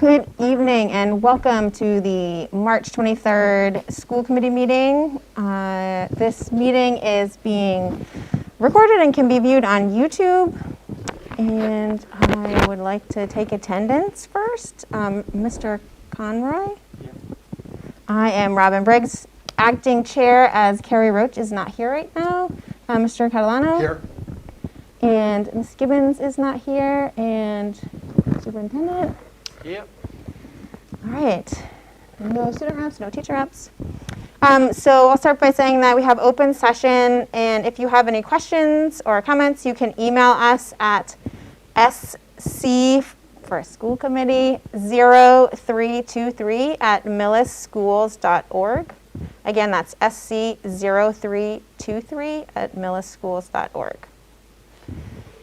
Good evening and welcome to the March 23rd school committee meeting. This meeting is being recorded and can be viewed on YouTube. And I would like to take attendance first. Mr. Conroy? Yeah. I am Robin Briggs, acting chair as Carrie Roach is not here right now. Mr. Catalano? Here. And Ms. Gibbons is not here. And Superintendent? Yep. All right. No student reps, no teacher reps. So I'll start by saying that we have open session, and if you have any questions or comments, you can email us at sc for school committee 0323 at millisschools.org. Again, that's sc0323 at millisschools.org.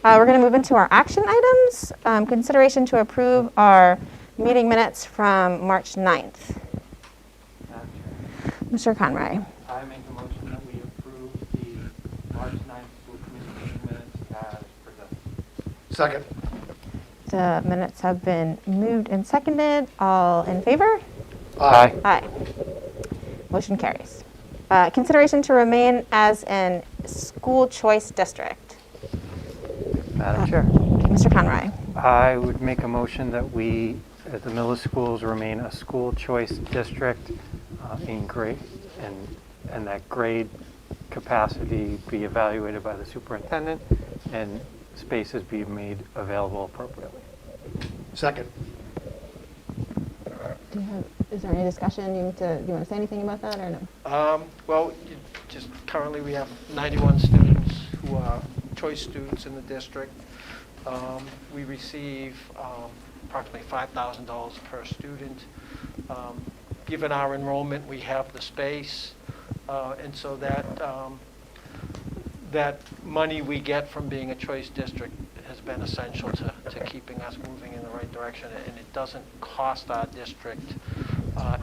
We're going to move into our action items. Consideration to approve our meeting minutes from March 9th. Mr. Conroy. I make a motion that we approve the March 9th school committee meeting minutes as presented. Second. The minutes have been moved and seconded. All in favor? Aye. Aye. Motion carries. Consideration to remain as an school choice district. Madam Chair. Mr. Conroy. I would make a motion that we, at the Millis Schools, remain a school choice district in grade, and that grade capacity be evaluated by the superintendent and spaces be made available appropriately. Second. Is there any discussion? Do you want to say anything about that or no? Well, just currently we have 91 students who are choice students in the district. We receive approximately $5,000 per student. Given our enrollment, we have the space, and so that money we get from being a choice district has been essential to keeping us moving in the right direction, and it doesn't cost our district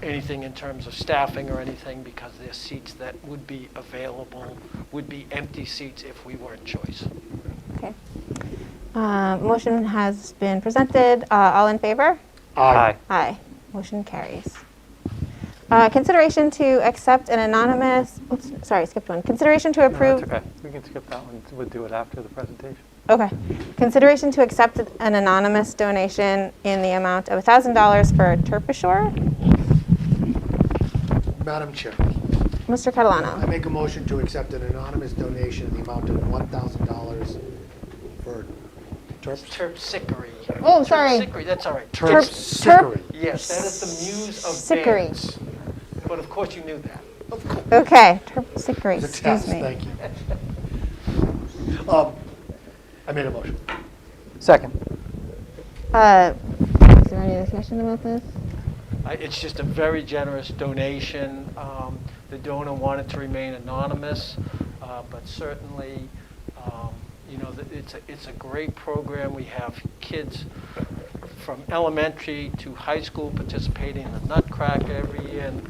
anything in terms of staffing or anything, because there's seats that would be available, would be empty seats if we weren't choice. Okay. Motion has been presented. All in favor? Aye. Aye. Motion carries. Consideration to accept an anonymous, oops, sorry, skipped one. Consideration to approve. No, that's okay. We can skip that one. We'll do it after the presentation. Okay. Consideration to accept an anonymous donation in the amount of $1,000 for Terpishore. Madam Chair. Mr. Catalano. I make a motion to accept an anonymous donation in the amount of $1,000 for Terpsichore. Oh, sorry. Terpsichore, that's all right. Terpsichore. Yes, that is the muse of Terpsichore. bands. But of course you knew that. Of course. Okay. Terpsichore. It's a Excuse test. me. Thank you. I made a motion. Second. Is there any discussion about this? It's just a very generous donation. The donor wanted to remain anonymous, but certainly, you know, it's a great program. We have kids from elementary to high school participating in the Nutcracker every year, and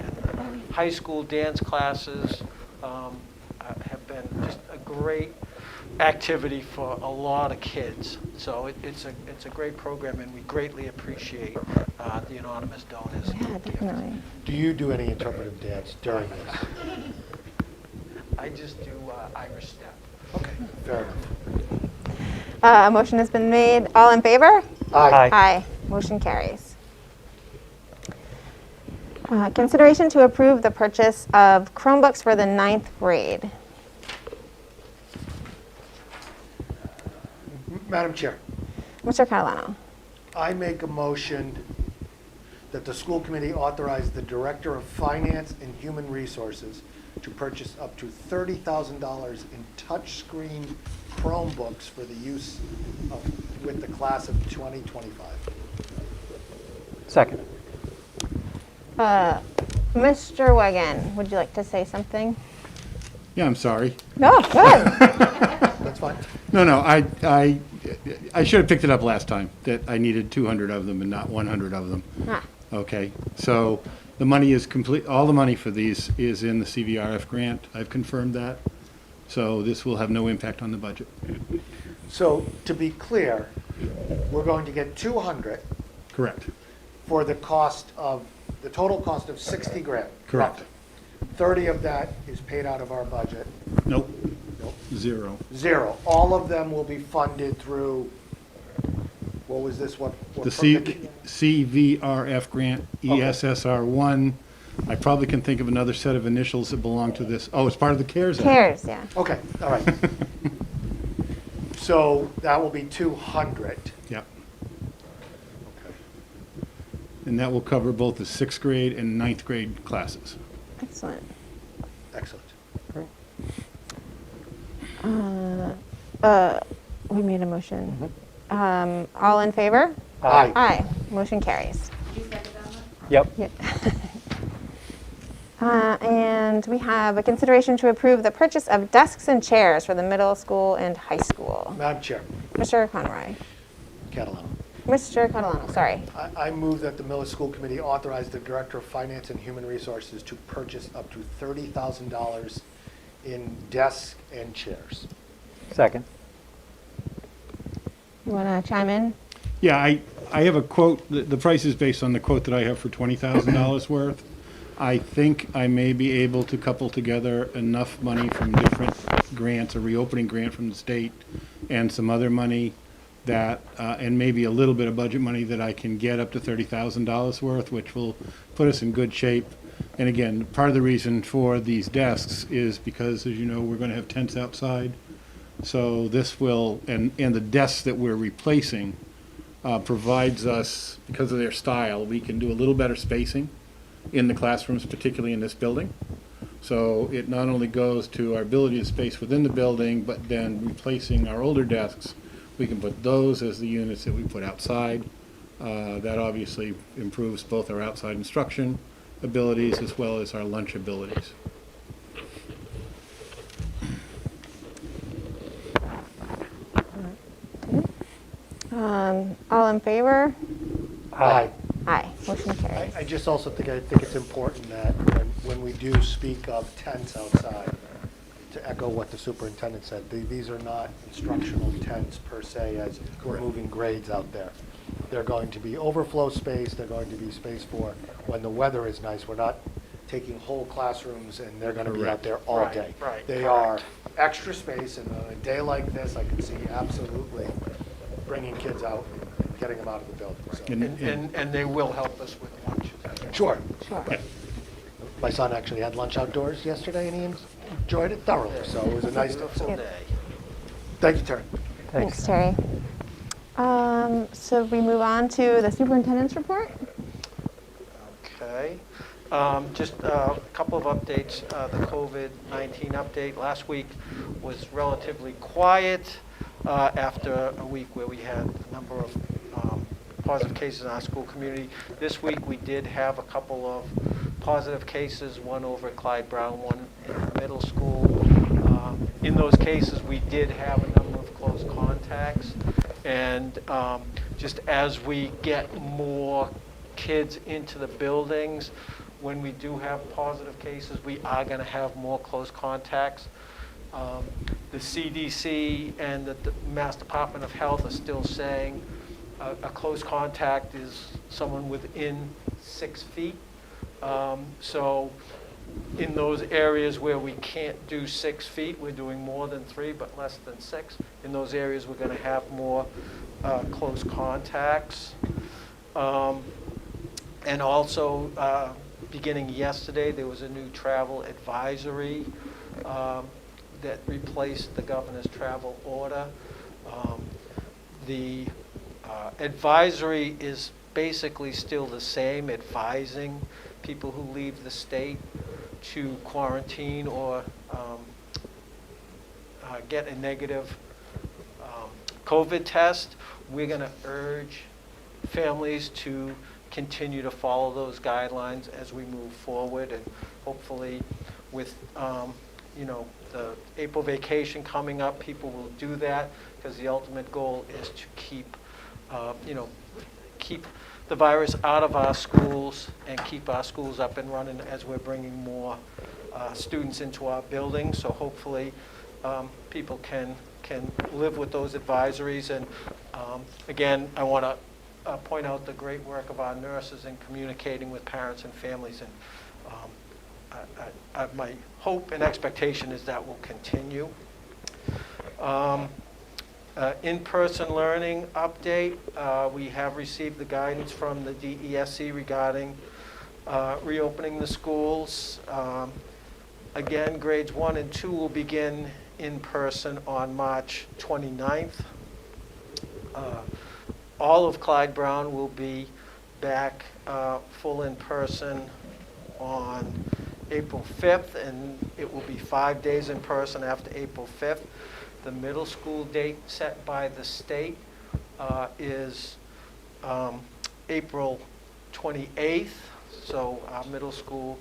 high school dance classes have been just a great activity for a lot of kids. So it's a great program, and we greatly appreciate the anonymous donors. Yeah, definitely. Do you do any interpretive dance during this? I just do Irish step. Okay, fair enough. A motion has been made. All in favor? Aye. Aye. Motion carries. Consideration to approve the purchase of Chromebooks for the 9th grade. Madam Chair. Mr. Catalano. I make a motion that the school committee authorize the Director of Finance and Human Resources to purchase up to $30,000 in touchscreen Chromebooks for the use with the class of 2025. Second. Mr. Wegan, would you like to say something? Yeah, I'm sorry. No, good. That's fine. No, I should have picked it up last time, that I needed 200 of them and not 100 of them. Ah. Okay, so the money is complete, all the money for these is in the CVRF grant. I've confirmed that. So this will have no impact on the budget. So to be clear, we're going to get 200, Correct. for the total cost of 60 grand. Correct. roughly. 30 of that is paid out of our budget. Nope, Nope. 0. 0. All of them will be funded through, what was this, what? The CVRF grant, ESSR1. I probably can think of another set of initials that belong to this. Oh, it's part of the CARES Act. CARES, yeah. Okay, all right. So that will be 200. Yep. Okay. And that will cover both the 6th grade and 9th grade classes. Excellent. Excellent. We made a motion. All in favor? Aye. Aye. Motion carries. Yep. Yeah. And we have a consideration to approve the purchase of desks and chairs for the middle school and high school. Madam Chair, Mr. Conroy. Catalano. Mr. Catalano, sorry. I move that the Millis School Committee authorize the Director of Finance and Human Resources to purchase up to $30,000 in desks and chairs. Second. You want to chime in? Yeah, I have a quote, the price is based on the quote that I have for $20,000 worth. I think I may be able to couple together enough money from different grants, a reopening grant from the state, and some other money that, and maybe a little bit of budget money that I can get up to $30,000 worth, which will put us in good shape. And again, part of the reason for these desks is because, as you know, we're going to have tents outside. So this will, and the desks that we're replacing provides us, because of their style, we can do a little better spacing in the classrooms, particularly in this building. So it not only goes to our ability to space within the building, but then replacing our older desks, we can put those as the units that we put outside. That obviously improves both our outside instruction abilities as well as our lunch abilities. All in favor? Aye. Aye. Motion carries. I just also think it's important that when we do speak of tents outside, to echo what the superintendent said, these are not instructional tents per se as we're moving grades out there. They're going to be overflow space, they're going to be space for when the weather is nice. We're not taking whole classrooms and they're going to be out there all Right, day. right, They correct. are extra space, and on a day like this, I can see absolutely bringing kids out and getting them out of the building. So. And they will help us with lunches. Sure. Sure. My son actually had lunch outdoors yesterday, and he enjoyed it thoroughly, so it was a nice day. Beautiful So, day. thank you, Terry. Thanks, Terry. So we move on to the superintendent's report. Okay. Just a couple of updates. The COVID-19 update last week was relatively quiet after a week where we had a number of positive cases in our school community. This week we did have a couple of positive cases, one over at Clyde Brown, one in the middle school. In those cases, we did have a number of close contacts. And just as we get more kids into the buildings, when we do have positive cases, we are going to have more close contacts. The CDC and the Mass Department of Health are still saying a close contact is someone within 6 feet. So in those areas where we can't do 6 feet, we're doing more than 3, but less than 6. In those areas, we're going to have more close contacts. And also, beginning yesterday, there was a new travel advisory that replaced the governor's travel order. The advisory is basically still the same, advising people who leave the state to quarantine or get a negative COVID test. We're going to urge families to continue to follow those guidelines as we move forward, and hopefully with the April vacation coming up, people will do that, because the ultimate goal is to keep the virus out of our schools and keep our schools up and running as we're bringing more students into our buildings. So hopefully people can live with those advisories. And again, I want to point out the great work of our nurses in communicating with parents and families, and my hope and expectation is that will continue. In-person learning update. We have received the guidance from the DESE regarding reopening the schools. Again, grades 1 and 2 will begin in person on March 29th. All of Clyde Brown will be back full in person on April 5th, and it will be 5 days in person after April 5th. The middle school date set by the state is April 28th, so our middle school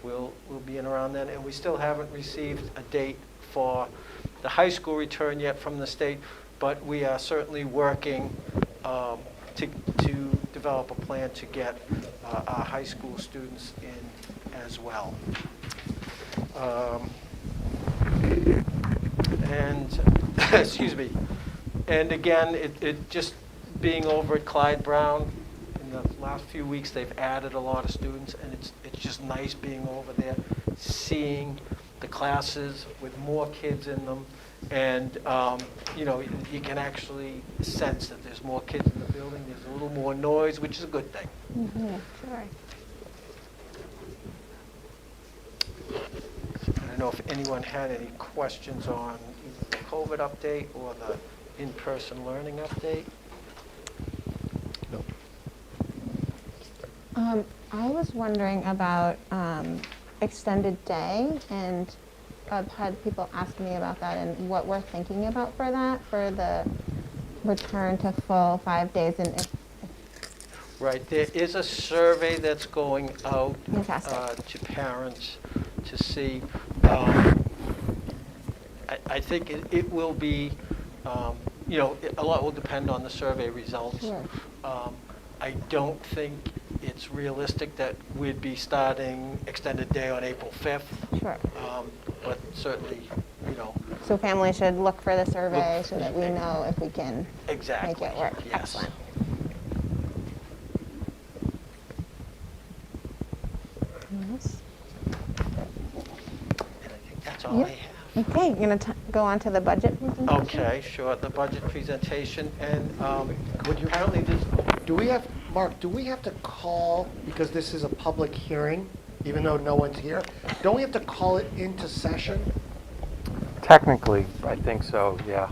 will be in around then, and we still haven't received a date for the high school return yet from the state, but we are certainly working to develop a plan to get our high school students in as well. And excuse me. And again, it just being over at Clyde Brown in the last few weeks, they've added a lot of students, and it's just nice being over there, seeing the classes with more kids in them, and you know, you can actually sense that there's more kids in the building. There's a little more noise, which is a good thing. Mm-hmm. Sure. I don't know if anyone had any questions on either the COVID update or the in-person learning update. No. I was wondering about extended day, and I've had people ask me about that and what we're thinking about for that, for the return to full 5 days. And if Right, there is a survey that's going out Fantastic. To parents to see. I think it will be, you know, a lot will depend on the survey results. Sure. I don't think it's realistic that we'd be starting extended day on April 5th. Sure. But certainly, you know. So families should look for the survey so that we know if we can Exactly. make it work. Yes. Excellent. Yes. And I think that's all Yep. I have. Okay, you're going to go on to the budget presentation? Okay, sure, the budget presentation, and Would you- apparently this, Mark, do we have to call, because this is a public hearing, even though no one's here, don't we have to call it into session? Technically, I think so, yeah.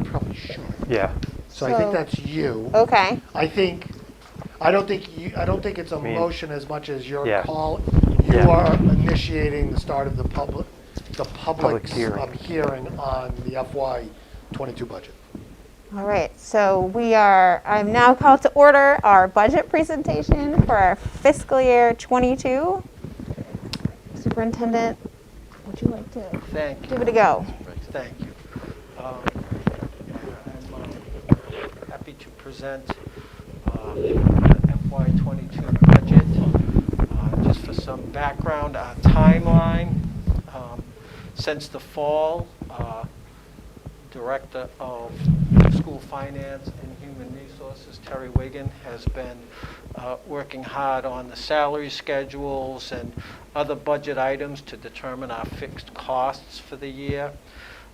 Probably should. Yeah. So I think So- that's you. Okay. I don't think it's a Me. motion as much as your Yeah. call. You Yeah. are initiating the start of the public's hearing. hearing on the FY22 budget. All right, so I'm now called to order our budget presentation for our fiscal year 22. Superintendent, would you like to thank you. give it a go? Thank you. I'm happy to present the FY22 budget. Just for some background, our timeline. Since the fall, Director of School Finance and Human Resources, Terry Wiggin, has been working hard on the salary schedules and other budget items to determine our fixed costs for the year.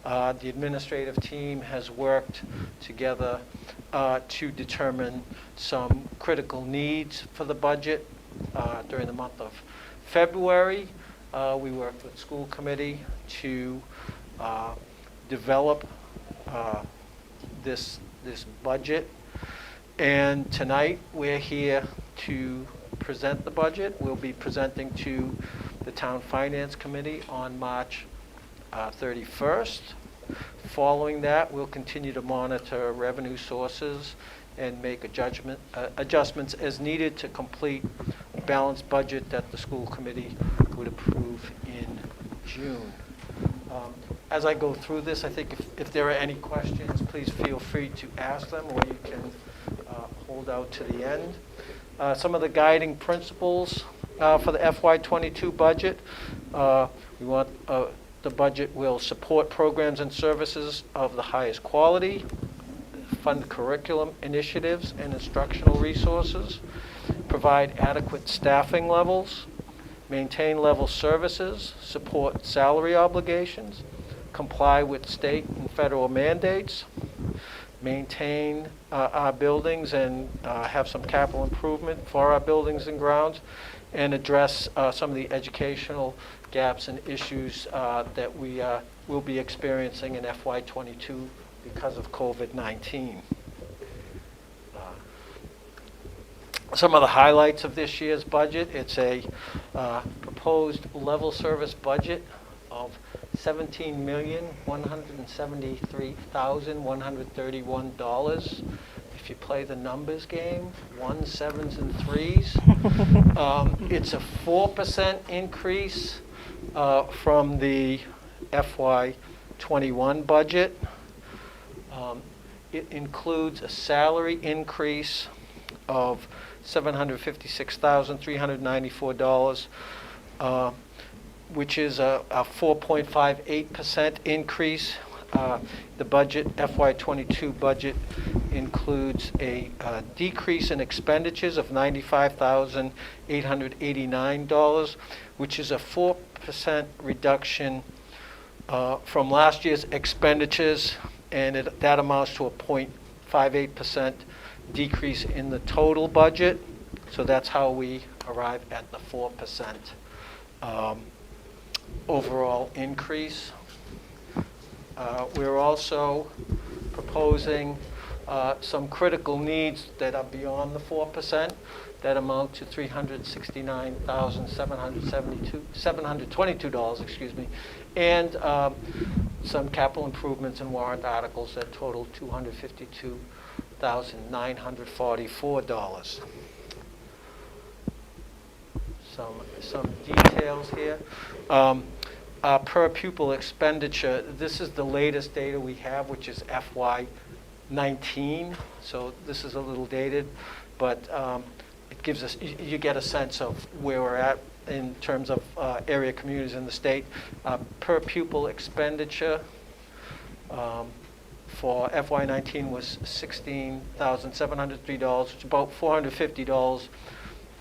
The administrative team has worked together to determine some critical needs for the budget. During the month of February, we worked with school committee to develop this budget, and tonight we're here to present the budget. We'll be presenting to the Town Finance Committee on March 31st. Following that, we'll continue to monitor revenue sources and make adjustments as needed to complete a balanced budget that the school committee would approve in June. As I go through this, I think if there are any questions, please feel free to ask them, or you can hold out to the end. Some of the guiding principles for the FY22 budget. We want the budget will support programs and services of the highest quality, fund curriculum initiatives and instructional resources, provide adequate staffing levels, maintain level services, support salary obligations, comply with state and federal mandates, maintain our buildings and have some capital improvement for our buildings and grounds, and address some of the educational gaps and issues that we will be experiencing in FY22 because of COVID-19. Some of the highlights of this year's budget: it's a proposed level service budget of $17,173,131. If you play the numbers game, 1s, 7s, and 3s. It's a 4% increase from the FY21 budget. It includes a salary increase of $756,394, which is a 4.58% increase. The budget, FY22 budget, includes a decrease in expenditures of $95,889, which is a 4% reduction from last year's expenditures, and that amounts to a 0.58% decrease in the total budget. So that's how we arrive at the 4% overall increase. We're also proposing some critical needs that are beyond the 4%, that amount to $369,722, excuse me, and some capital improvements and warrant articles that total $252,944. Some details here. Per pupil expenditure, this is the latest data we have, which is FY19. So this is a little dated, but it gives us, you get a sense of where we're at in terms of area communities in the state. Per pupil expenditure for FY19 was $16,703, which is about $450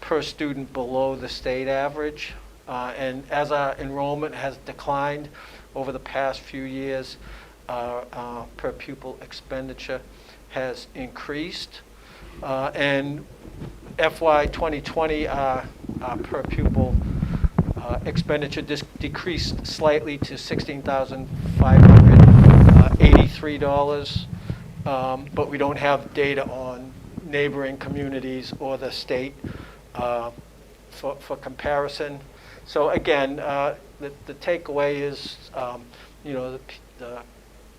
per student below the state average. And as our enrollment has declined over the past few years, per pupil expenditure has increased. And FY 2020 per pupil expenditure decreased slightly to $16,583, but we don't have data on neighboring communities or the state for comparison. So again, the takeaway is,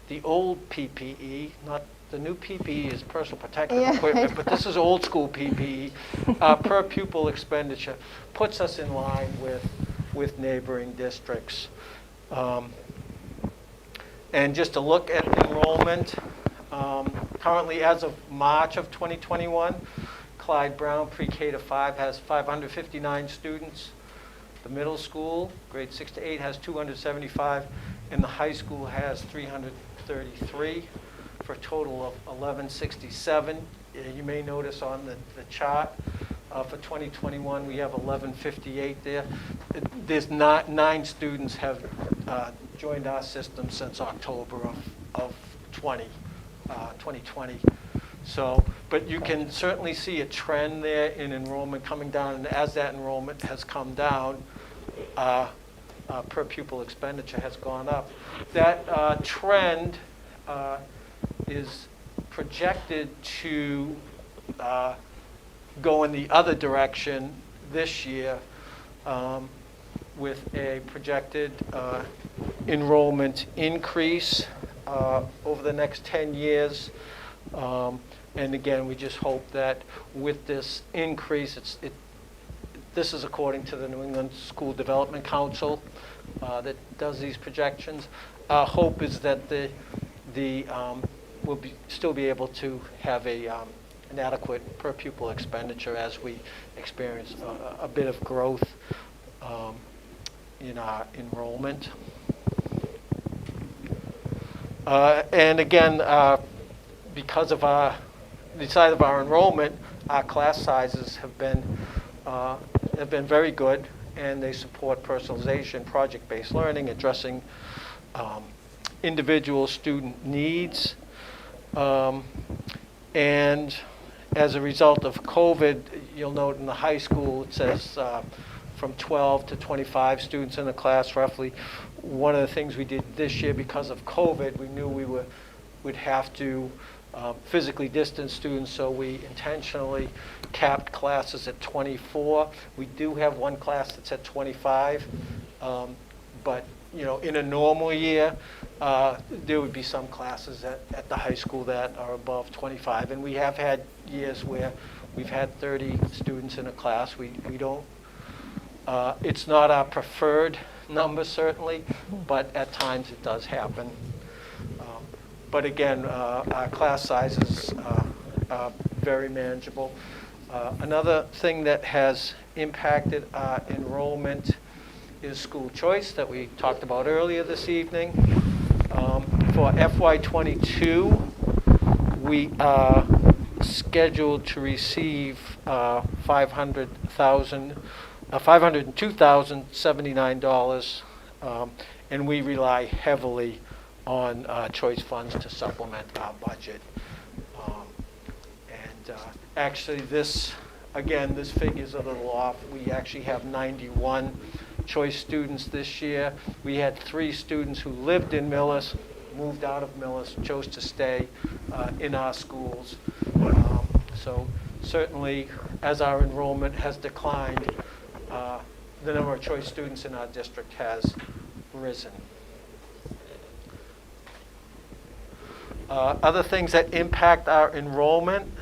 the old PPE, not the new PPE is personal protective equipment, but this is old school PPE. Per pupil expenditure puts us in line with neighboring districts. And just to look at enrollment, currently as of March of 2021, Clyde Brown Pre-K to 5 has 559 students. The middle school, grades 6 to 8, has 275, and the high school has 333, for a total of 1167. You may notice on the chart for 2021 we have 1158 there. There's not 9 students have joined our system since October of 2020. So, but you can certainly see a trend there in enrollment coming down, and as that enrollment has come down, per pupil expenditure has gone up. That trend is projected to go in the other direction this year, with a projected enrollment increase over the next 10 years. And again, we just hope that with this increase, this is according to the New England School Development Council that does these projections. Our hope is that we'll still be able to have an adequate per pupil expenditure as we experience a bit of growth in our enrollment. And again, because of the size of our enrollment, our class sizes have been very good, and they support personalization, project-based learning, addressing individual student needs. And as a result of COVID, you'll note in the high school, it says from 12 to 25 students in a class roughly. One of the things we did this year because of COVID, we knew we'd have to physically distance students, so we intentionally capped classes at 24. We do have one class that's at 25, but in a normal year, there would be some classes at the high school that are above 25, and we have had years where we've had 30 students in a class. We don't. It's not our preferred number, certainly, but at times it does happen. But again, our class sizes are very manageable. Another thing that has impacted our enrollment is school choice that we talked about earlier this evening. For FY22, we are scheduled to receive $502,079, and we rely heavily on choice funds to supplement our budget. Actually, this figure's a little off. We actually have 91 choice students this year. We had 3 students who lived in Millis, moved out of Millis, chose to stay in our schools. So certainly, as our enrollment has declined, the number of choice students in our district has risen. Other things that impact our enrollment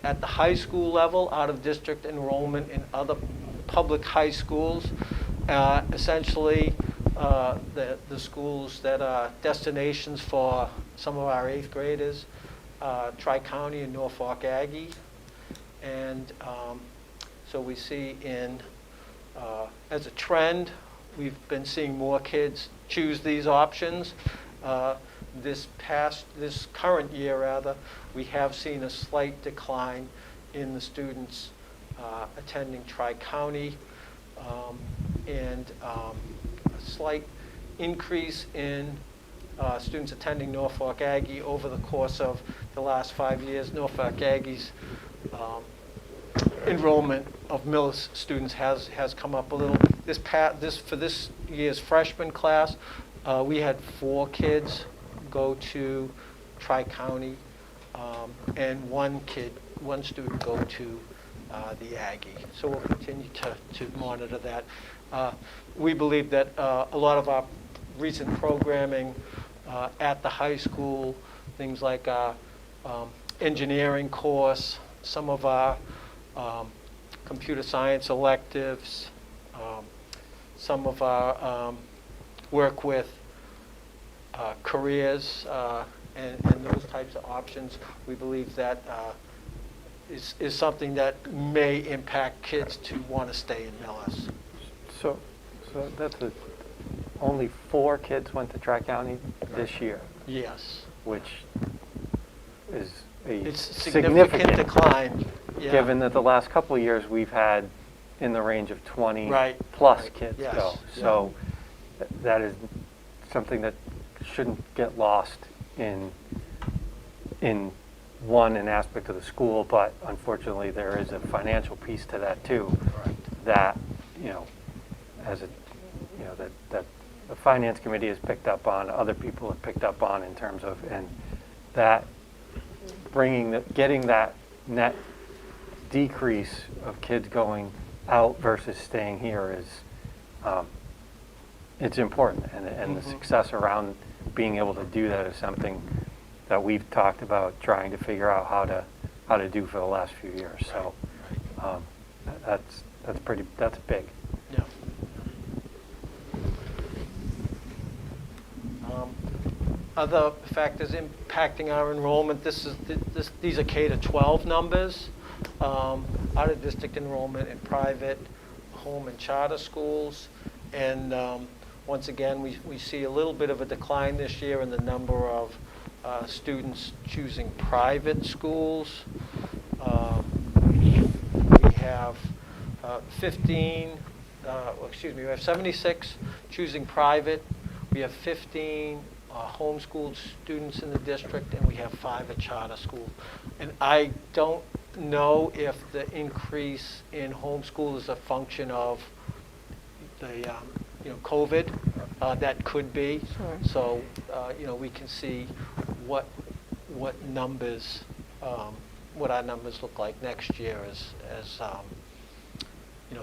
at the high school level, out-of-district enrollment in other public high schools. Essentially, the schools that are destinations for some of our 8th graders, Tri-County and Norfolk Aggie. And so we see as a trend, we've been seeing more kids choose these options. This current year, rather, we have seen a slight decline in the students attending Tri-County, and a slight increase in students attending Norfolk Aggie over the course of the last 5 years. Norfolk Aggie's enrollment of Millis students has come up a little. For this year's freshman class, we had 4 kids go to Tri-County, and one student go to the Aggie. So we'll continue to monitor that. We believe that a lot of our recent programming at the high school, things like our engineering course, some of our computer science electives, some of our work with careers and those types of options, we believe that is something that may impact kids to want to stay in Millis. So that's only 4 kids went to Tri-County this year, Yes. which is It's significant decline. Yeah. given that the last couple of years we've had in the range of 20 plus kids Yes. go. Yeah. So that is something that shouldn't get lost in an aspect of the school, but unfortunately there is a financial piece to that too. Right. That that the finance committee has picked up on, other people have picked up on in terms of, and that getting that net decrease of kids going out versus staying here is it's important, and the success around being able to do that is something that we've talked about trying to figure out how to do for the last few years. So that's big. Yeah. Other factors impacting our enrollment. These are K-12 numbers. Out-of-district enrollment in private, home, and charter schools, and once again, we see a little bit of a decline this year in the number of students choosing private schools. We have we have 76 choosing private. We have 15 homeschooled students in the district, and we have 5 at charter school. And I don't know if the increase in homeschool is a function of the COVID. That could be. Sure. So we can see what numbers, what our numbers look like next year as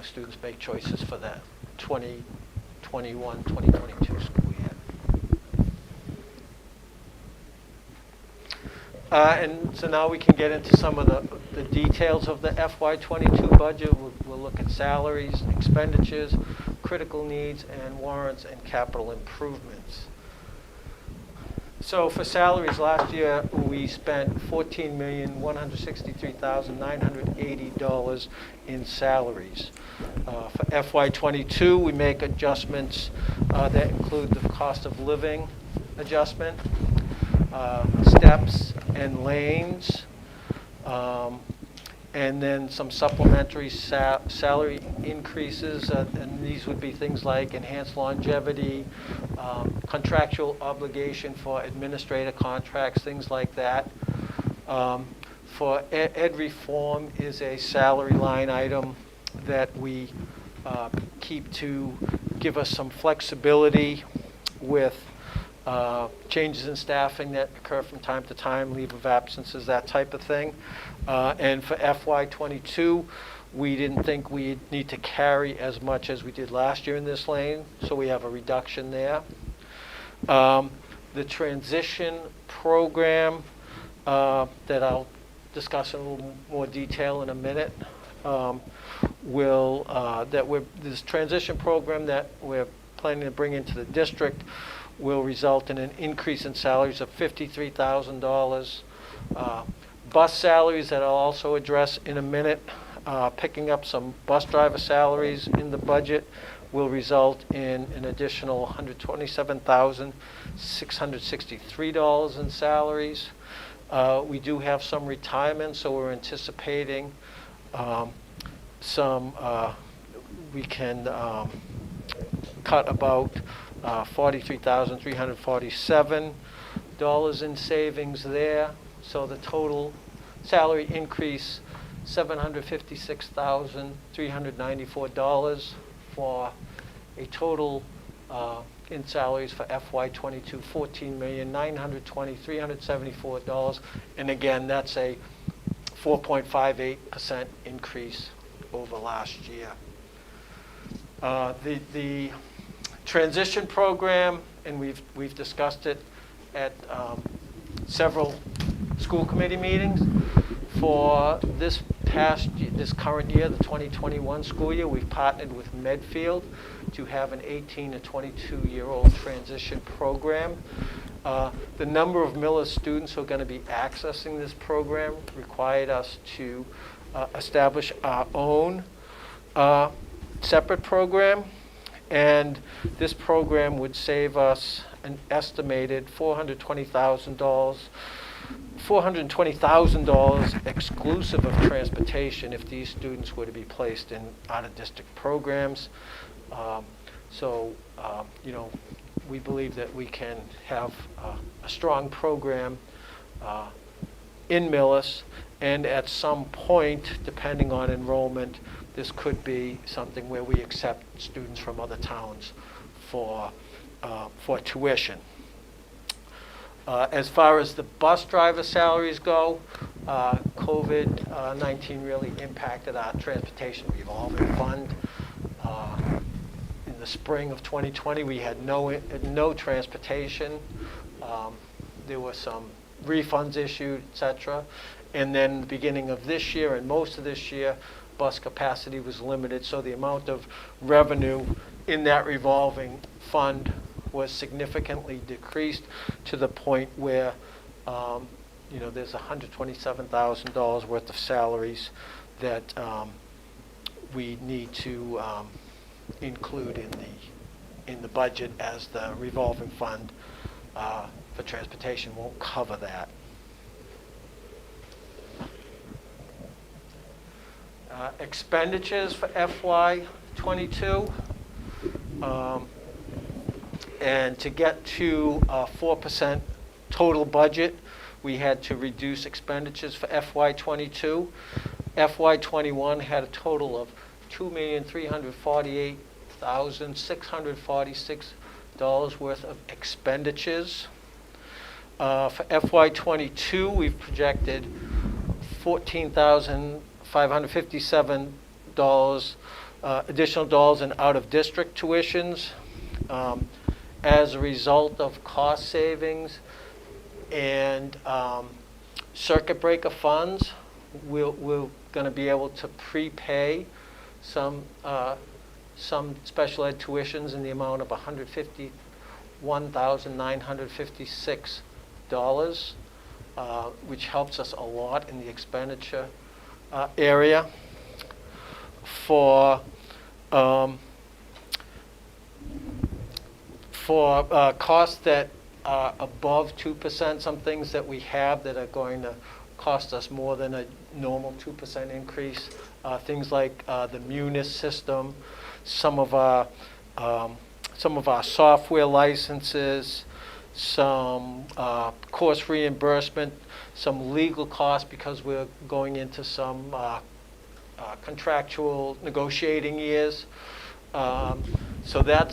students make choices for that 2021, 2022 school year. And so now we can get into some of the details of the FY22 budget. We'll look at salaries, expenditures, critical needs, and warrants and capital improvements. So for salaries, last year we spent $14,163,980 in salaries. For FY22, we make adjustments that include the cost of living adjustment, steps and lanes, and then some supplementary salary increases, and these would be things like enhanced longevity, contractual obligation for administrator contracts, things like that. For ed reform is a salary line item that we keep to give us some flexibility with changes in staffing that occur from time to time, leave of absences, that type of thing. And for FY22, we didn't think we'd need to carry as much as we did last year in this lane, so we have a reduction there. The transition program that I'll discuss in a little more detail in a minute, this transition program that we're planning to bring into the district will result in an increase in salaries of $53,000. Bus salaries that I'll also address in a minute, picking up some bus driver salaries in the budget will result in an additional $127,663 in salaries. We do have some retirement, so we're anticipating we can cut about $43,347 in savings there. So the total salary increase, $756,394 for a total in salaries for FY22, $14,920,374. And again, that's a 4.58% increase over last year. The transition program, and we've discussed it at several school committee meetings. For this current year, the 2021 school year, we've partnered with Medfield to have an 18 to 22-year-old transition program. The number of Miller students who are going to be accessing this program required us to establish our own separate program, and this program would save us an estimated $420,000 exclusive of transportation if these students were to be placed in out-of-district programs. We believe that we can have a strong program in Millis, and at some point, depending on enrollment, this could be something where we accept students from other towns for tuition. As far as the bus driver salaries go, COVID-19 really impacted our transportation revolving fund. In the spring of 2020, we had no transportation. There were some refunds issued, etc. And then the beginning of this year and most of this year, bus capacity was limited, so the amount of revenue in that revolving fund was significantly decreased to the point where there's $127,000 worth of salaries that we need to include in the budget as the revolving fund for transportation won't cover that. Expenditures for FY22. And to get to a 4% total budget, we had to reduce expenditures for FY22. FY21 had a total of $2,348,646 worth of expenditures. For FY22, we've projected $14,557 additional dollars in out-of-district tuitions. As a result of cost savings and circuit breaker funds, we're going to be able to prepay some special ed tuitions in the amount of $151,956, which helps us a lot in the expenditure area. For costs that are above 2%, some things that we have that are going to cost us more than a normal 2% increase, things like the Munis system, some of our software licenses, some course reimbursement, some legal costs because we're going into some contractual negotiating years. So there are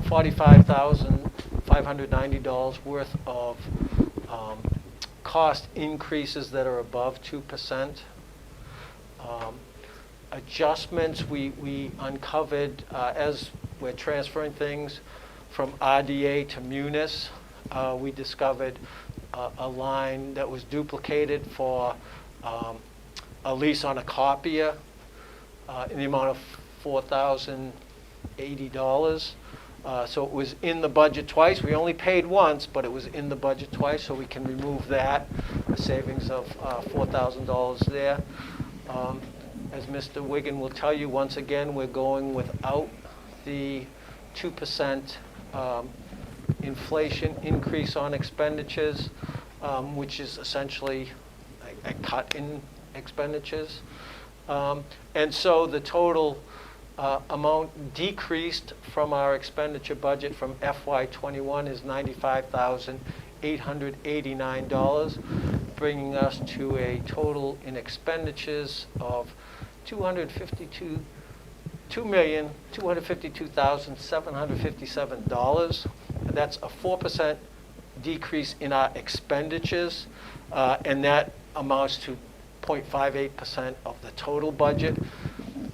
$45,590 worth of cost increases that are above 2%. Adjustments we uncovered as we're transferring things from RDA to Munis. We discovered a line that was duplicated for a lease on a copier in the amount of $4,080. So it was in the budget twice. We only paid once, but it was in the budget twice, so we can remove that, a savings of $4,000 there. As Mr. Wiggin will tell you, once again, we're going without the 2% inflation increase on expenditures, which is essentially a cut in expenditures. And so the total amount decreased from our expenditure budget from FY21 is $95,889, bringing us to a total in expenditures of $252,757. That's a 4% decrease in our expenditures, and that amounts to 0.58% of the total budget.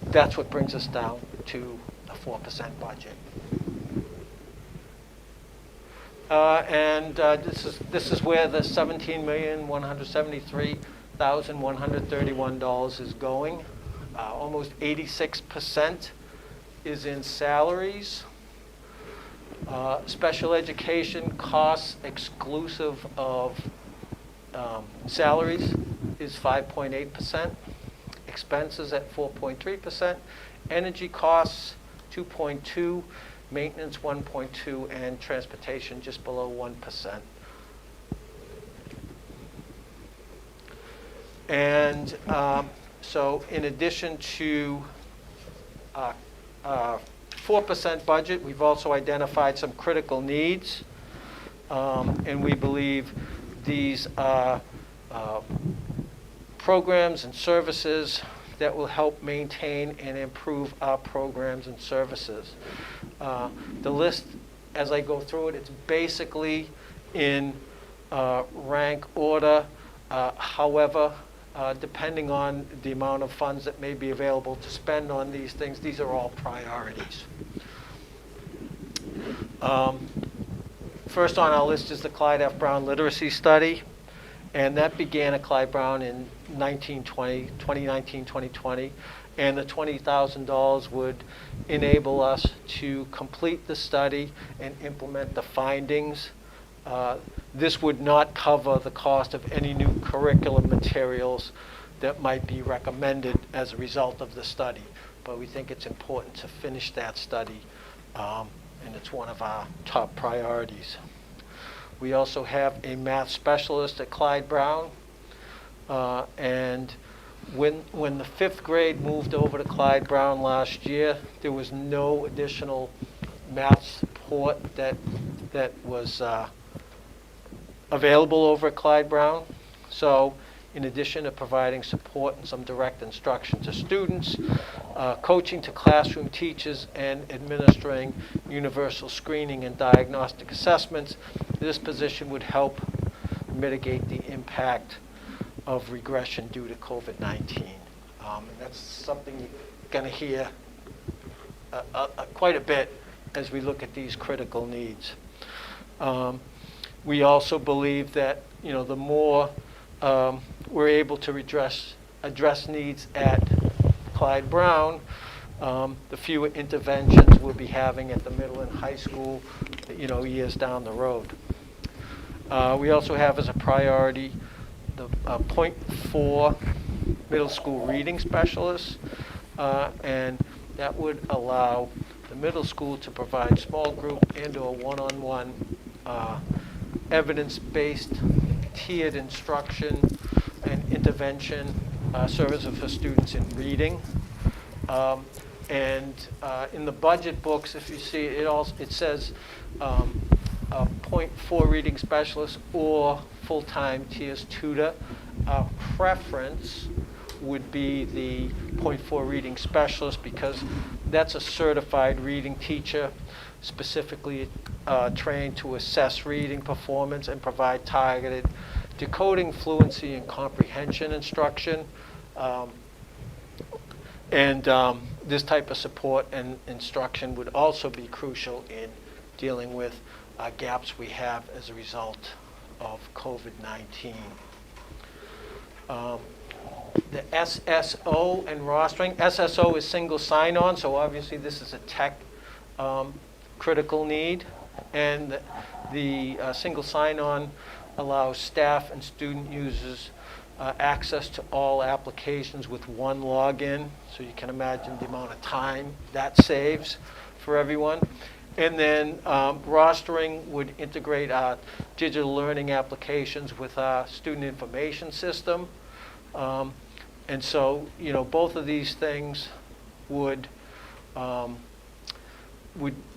That's what brings us down to a 4% budget. And this is where the $17,173,131 is going. Almost 86% is in salaries. Special education costs exclusive of salaries is 5.8%. Expenses at 4.3%. Energy costs 2.2%. Maintenance 1.2%, and transportation just below 1%. And so in addition to 4% budget, we've also identified some critical needs, and we believe these are programs and services that will help maintain and improve our programs and services. The list, as I go through it, it's basically in rank order. However, depending on the amount of funds that may be available to spend on these things, these are all priorities. First on our list is the Clyde F. Brown Literacy Study, and that began at Clyde Brown in 2019-2020, and the $20,000 would enable us to complete the study and implement the findings. This would not cover the cost of any new curriculum materials that might be recommended as a result of the study, but we think it's important to finish that study, and it's one of our top priorities. We also have a math specialist at Clyde Brown. And when the 5th grade moved over to Clyde Brown last year, there was no additional math support that was available over at Clyde Brown. So in addition to providing support and some direct instruction to students, coaching to classroom teachers, and administering universal screening and diagnostic assessments, this position would help mitigate the impact of regression due to COVID-19. And that's something you're going to hear quite a bit as we look at these critical needs. We also believe that, the more we're able to address needs at Clyde Brown, the fewer interventions we'll be having at the middle and high school, years down the road. We also have as a priority the .4 middle school reading specialists, and that would allow the middle school to provide small group and/or one-on-one evidence-based tiered instruction and intervention services for students in reading. And in the budget books, if you see, it says a .4 reading specialist or full-time TS tutor. Our preference would be the .4 reading specialist because that's a certified reading teacher specifically trained to assess reading performance and provide targeted decoding, fluency, and comprehension instruction. This type of support and instruction would also be crucial in dealing with gaps we have as a result of COVID-19. The SSO and rostering. SSO is single sign-on, so obviously this is a tech critical need. And the single sign-on allows staff and student users access to all applications with one login. So you can imagine the amount of time that saves for everyone. And then rostering would integrate our digital learning applications with our student information system. And so, both of these things would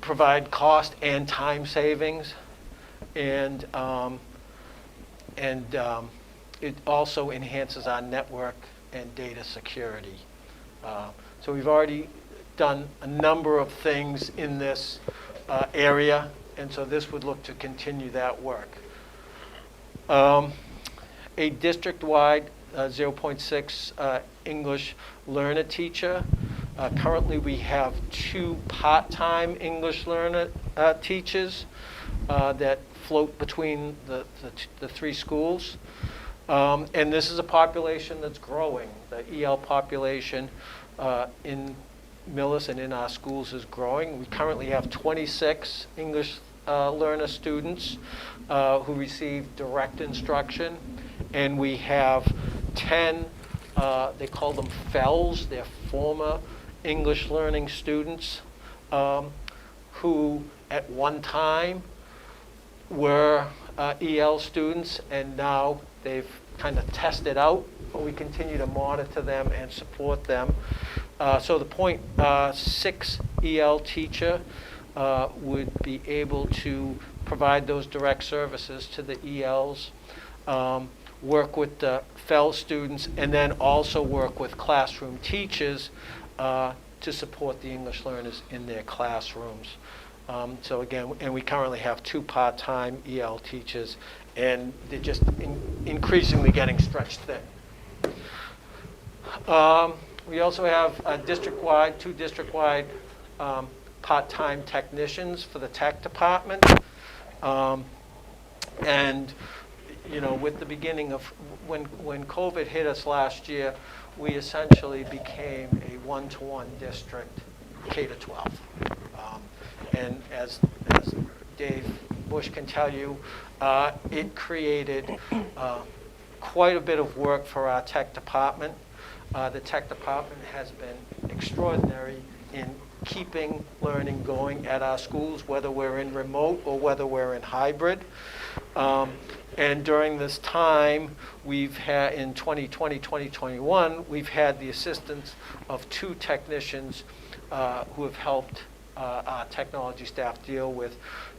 provide cost and time savings, and it also enhances our network and data security. So we've already done a number of things in this area, and so this would look to continue that work. A district-wide 0.6 English learner teacher. Currently we have 2 part-time English learner teachers that float between the 3 schools. And this is a population that's growing. The EL population in Millis and in our schools is growing. We currently have 26 English learner students who receive direct instruction, and we have 10, they call them FELs, they're former English learning students who at one time were EL students, and now they've kind of tested out, but we continue to monitor them and support them. So the .6 EL teacher would be able to provide those direct services to the ELs, work with the FEL students, and then also work with classroom teachers to support the English learners in their classrooms. So again, and we currently have 2 part-time EL teachers, and they're just increasingly getting stretched thin. We also have two district-wide part-time technicians for the tech department. And with the beginning of when COVID hit us last year, we essentially became a one-to-one district, K-12. And as Dave Bush can tell you, it created quite a bit of work for our tech department. The tech department has been extraordinary in keeping learning going at our schools, whether we're in remote or whether we're in hybrid. And during this time, we've had, in 2020, 2021, we've had the assistance of 2 technicians who have helped our technology staff deal with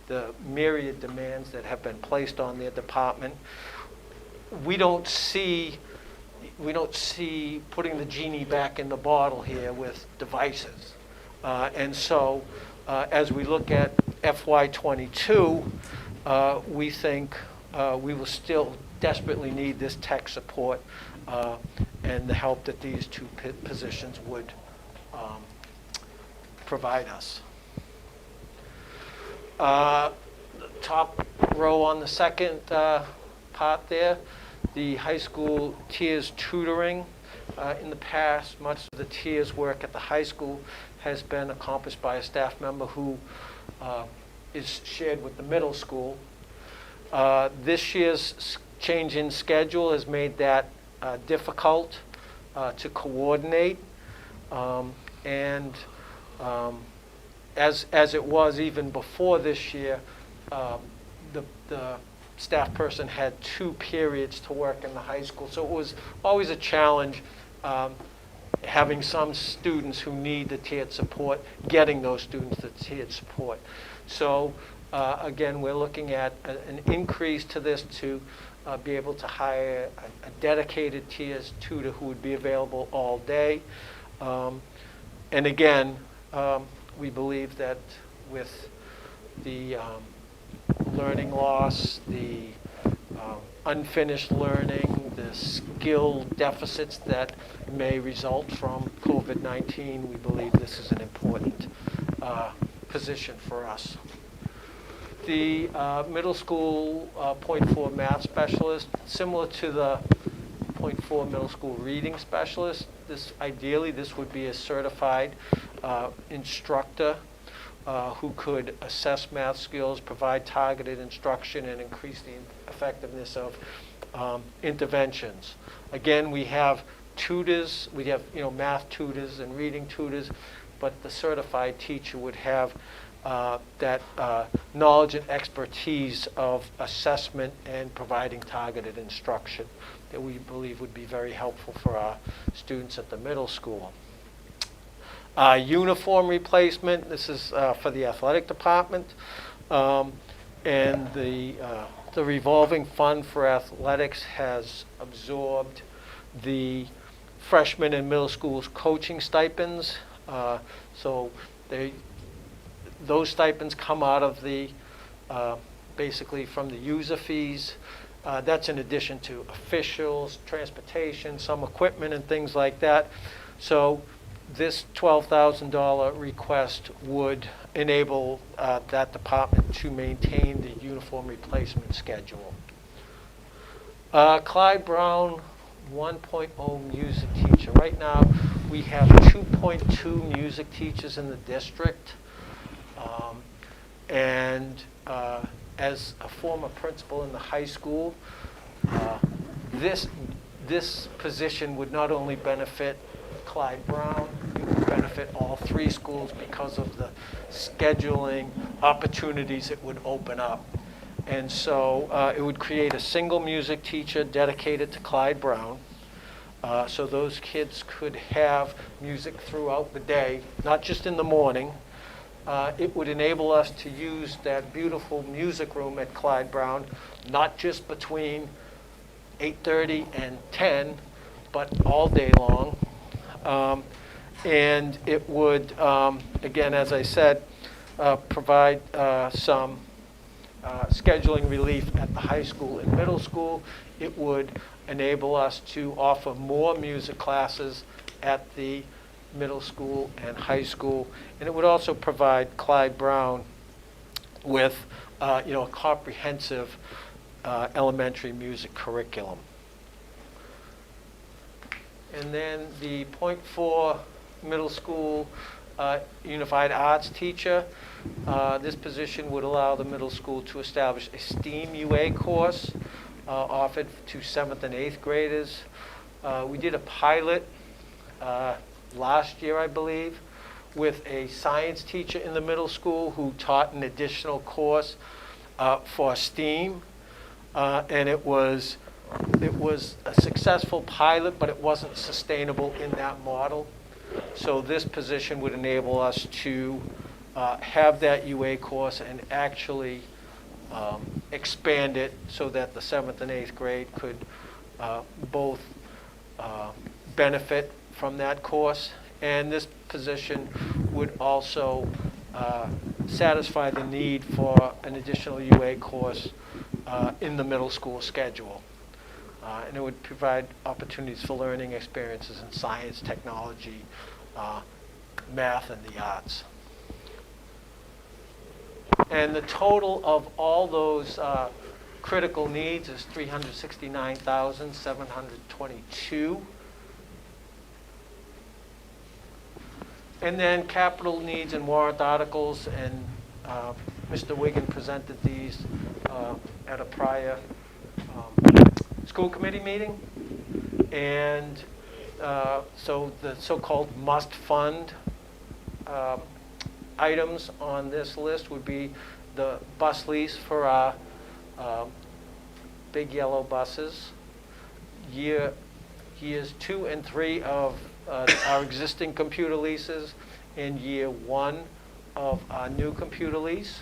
the myriad demands that have been placed on their department. We don't see putting the genie back in the bottle here with devices. And so as we look at FY22, we think we will still desperately need this tech support and the help that these 2 positions would provide us. The top row on the second part there, the high school tiers tutoring. In the past, much of the tiers work at the high school has been accomplished by a staff member who is shared with the middle school. This year's change in schedule has made that difficult to coordinate. As it was even before this year, the staff person had 2 periods to work in the high school. So it was always a challenge having some students who need the tiered support, getting those students the tiered support. So again, we're looking at an increase to this to be able to hire a dedicated tiers tutor who would be available all day. And again, we believe that with the learning loss, the unfinished learning, the skill deficits that may result from COVID-19, we believe this is an important position for us. The middle school .4 math specialist, similar to the .4 middle school reading specialist, ideally this would be a certified instructor who could assess math skills, provide targeted instruction, and increase the effectiveness of interventions. Again, we have tutors, we have math tutors and reading tutors, but the certified teacher would have that knowledge and expertise of assessment and providing targeted instruction that we believe would be very helpful for our students at the middle school. Uniform replacement, this is for the athletic department, and the revolving fund for athletics has absorbed the freshman and middle school's coaching stipends. So those stipends come out of the basically from the user fees. That's in addition to officials, transportation, some equipment and things like that. So this $12,000 request would enable that department to maintain the uniform replacement schedule. Clyde Brown 1.0 music teacher. Right now we have 2.2 music teachers in the district. As a former principal in the high school, this position would not only benefit Clyde Brown, it would benefit all 3 schools because of the scheduling opportunities it would open up. And so it would create a single music teacher dedicated to Clyde Brown. So those kids could have music throughout the day, not just in the morning. It would enable us to use that beautiful music room at Clyde Brown, not just between 8:30 and 10, but all day long. And it would, again, as I said, provide some scheduling relief at the high school and middle school. It would enable us to offer more music classes at the middle school and high school, and it would also provide Clyde Brown with a comprehensive elementary music curriculum. And then the .4 middle school unified arts teacher. This position would allow the middle school to establish a STEAM UA course offered to 7th and 8th graders. We did a pilot last year, I believe, with a science teacher in the middle school who taught an additional course for STEAM. and it was a successful pilot, but it wasn't sustainable in that model. So this position would enable us to have that UA course and actually expand it so that the 7th and 8th grade could both benefit from that course. And this position would also satisfy the need for an additional UA course in the middle school schedule. And it would provide opportunities for learning experiences in science, technology, math, and the arts. And the total of all those critical needs is $369,722. And then capital needs and warrant articles, and Mr. Wigan presented these at a prior school committee meeting. And so the so-called must fund items on this list would be the bus lease for our big yellow buses, years 2 and 3 of our existing computer leases, and year 1 of our new computer lease,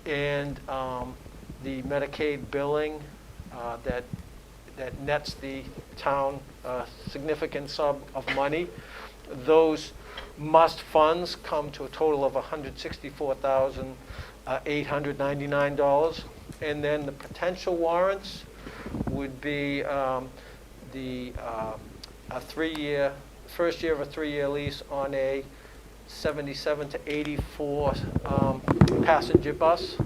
and the Medicaid billing that nets the town a significant sum of money. Those must funds come to a total of $164,899. And then the potential warrants would be a 3-year, first year of a 3-year lease on a 77 to 84 passenger bus,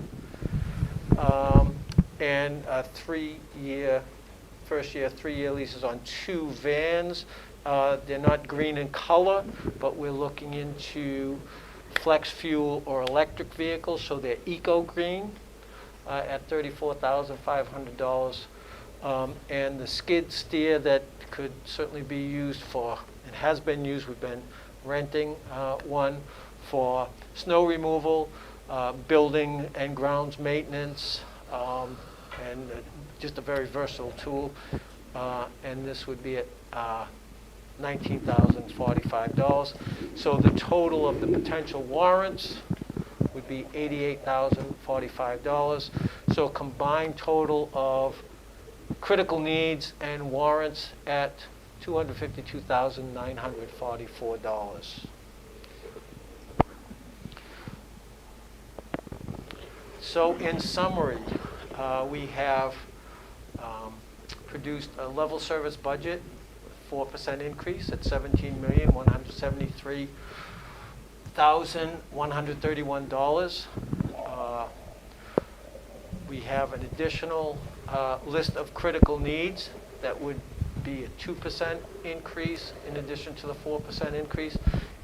and a 3-year, first year, 3-year leases on 2 vans. They're not green in color, but we're looking into flex fuel or electric vehicles, so they're eco-green at $34,500. And the skid steer that could certainly be used for, and has been used, we've been renting one for snow removal, building and grounds maintenance, and just a very versatile tool. And this would be at $19,045. So the total of the potential warrants would be $88,045. So a combined total of critical needs and warrants at $252,944. So in summary, we have produced a level service budget, 4% increase at $17,173,131. We have an additional list of critical needs that would be a 2% increase in addition to the 4% increase.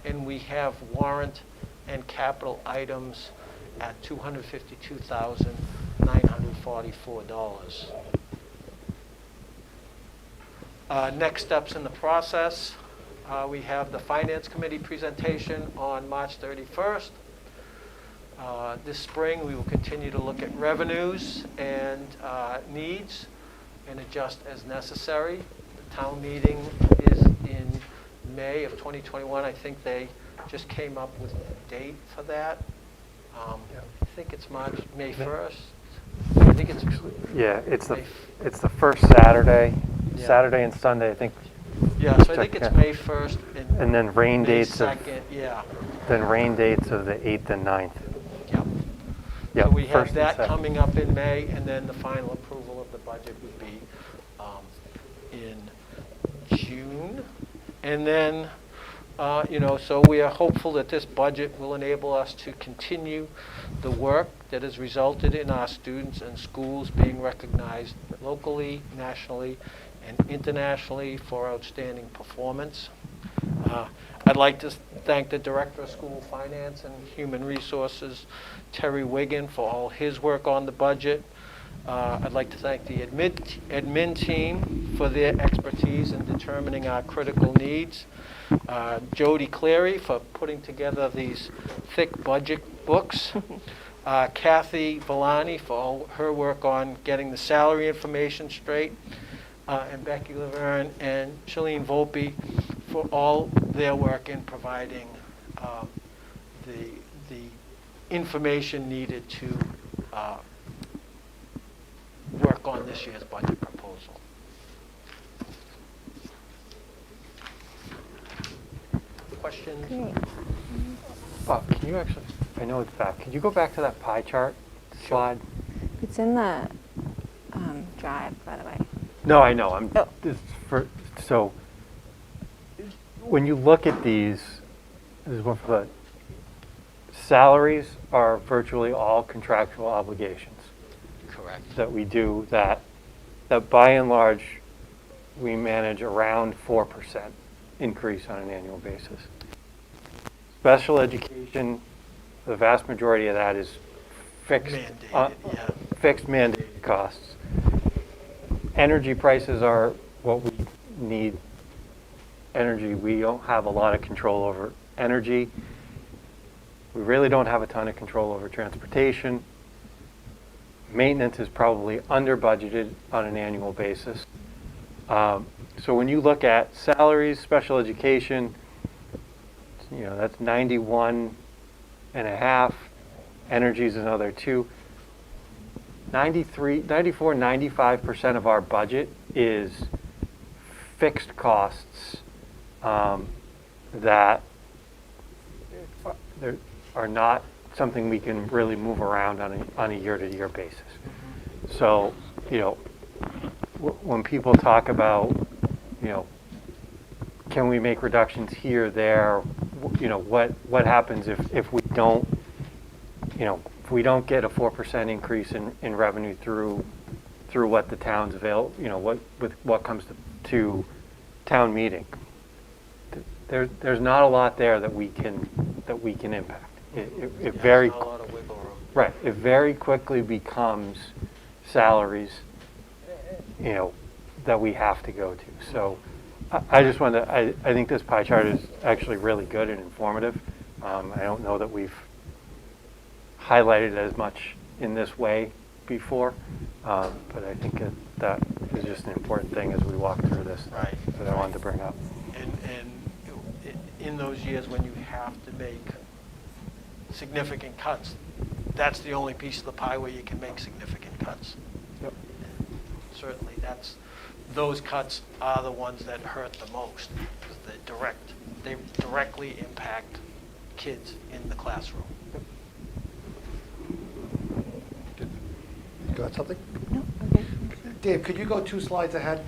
And we have warrant and capital items at $252,944. Next steps in the process, we have the Finance Committee presentation on March 31st. This spring, we will continue to look at revenues and needs and adjust as necessary. The town meeting is in May of 2021. I think they just came up with a date for that. I think it's May 1st. I think it's it's the first Saturday, Yeah. Saturday and Sunday, I think. Yeah, so I think it's May 1st And then rain May dates 2nd, yeah. Then rain dates of the 8th and 9th. Yep. Yep, So we have first and that second. coming up in May, and then the final approval of the budget would be in June. And then, so we are hopeful that this budget will enable us to continue the work that has resulted in our students and schools being recognized locally, nationally, and internationally for outstanding performance. I'd like to thank the Director of School Finance and Human Resources, Terry Wigan, for all his work on the budget. I'd like to thank the admin team for their expertise in determining our critical needs. Jody Clary for putting together these thick budget books. Kathy Villani for all her work on getting the salary information straight, and Becky Laverne and Shalene Volpe for all their work in providing the information needed to work on this year's budget proposal. Questions? Great. Bob, can you actually, I know it's back, can you go back to that pie chart slide? It's in the drive, by the way. No, I know, Oh. so, when you look at these, this is one for the, salaries are virtually all contractual obligations Correct. that we do that by and large, we manage around 4% increase on an annual basis. Special education, the vast majority of that is fixed, Mandated, yeah. fixed mandated costs. Energy prices are what we need. Energy, we don't have a lot of control over energy. We really don't have a ton of control over transportation. Maintenance is probably under budgeted on an annual basis. So when you look at salaries, special education, that's 91 and a half. Energy is another 2. 94, 95% of our budget is fixed costs that are not something we can really move around on a year-to-year basis. So, when people talk about, can we make reductions here, there, what happens if we don't, if we don't get a 4% increase in revenue through what the town's what comes to town meeting. There's not a lot there that we can impact. It very Not a lot of wiggle room. right. It very quickly becomes salaries, that we have to go to. So I just wanted to, I think this pie chart is actually really good and informative. I don't know that we've highlighted it as much in this way before, but I think that is just an important thing as we walk through this Right. that I wanted to bring up. And in those years when you have to make significant cuts, that's the only piece of the pie where you can make significant cuts. Yep. Certainly, those cuts are the ones that hurt the most, because they directly impact kids in the classroom. Got something? No? Okay. Dave, could you go 2 slides ahead?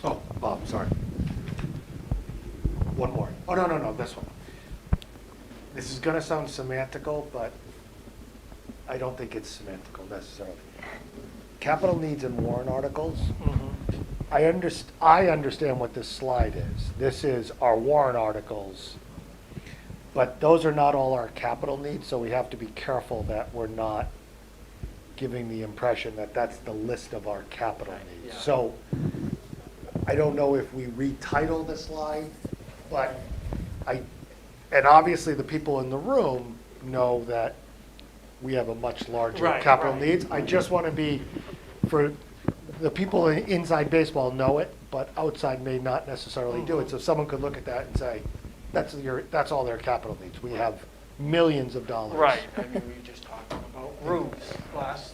Oh, Bob, sorry. One more. Oh, no, this one. This is going to sound semantical, but I don't think it's semantical necessarily. Capital needs and warrant articles. I understand what this slide is. This is our warrant articles, but those are not all our capital needs, so we have to be careful that we're not giving the impression that that's the list of our capital needs. Yeah. So I don't know if we retitle the slide, but and obviously the people in the room know that we have a much larger Right, capital right. needs. I just want to be, for the people inside baseball know it, but outside may not necessarily do it. So someone could look at that and say, that's all their capital needs. We have millions of dollars. Right, I mean, we were just talking about roofs last.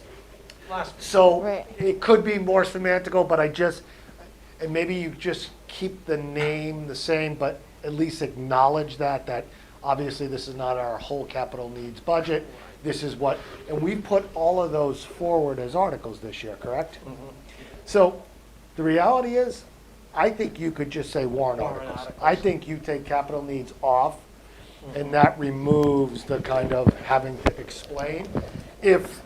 So Right. it could be more semantical, but and maybe you just keep the name the same, but at least acknowledge that obviously this is not our whole capital needs budget. This is what, and we put all of those forward as articles this year, correct? So the reality is, I think you could just say warrant articles. I think you take capital needs off, and that removes the kind of having to explain. If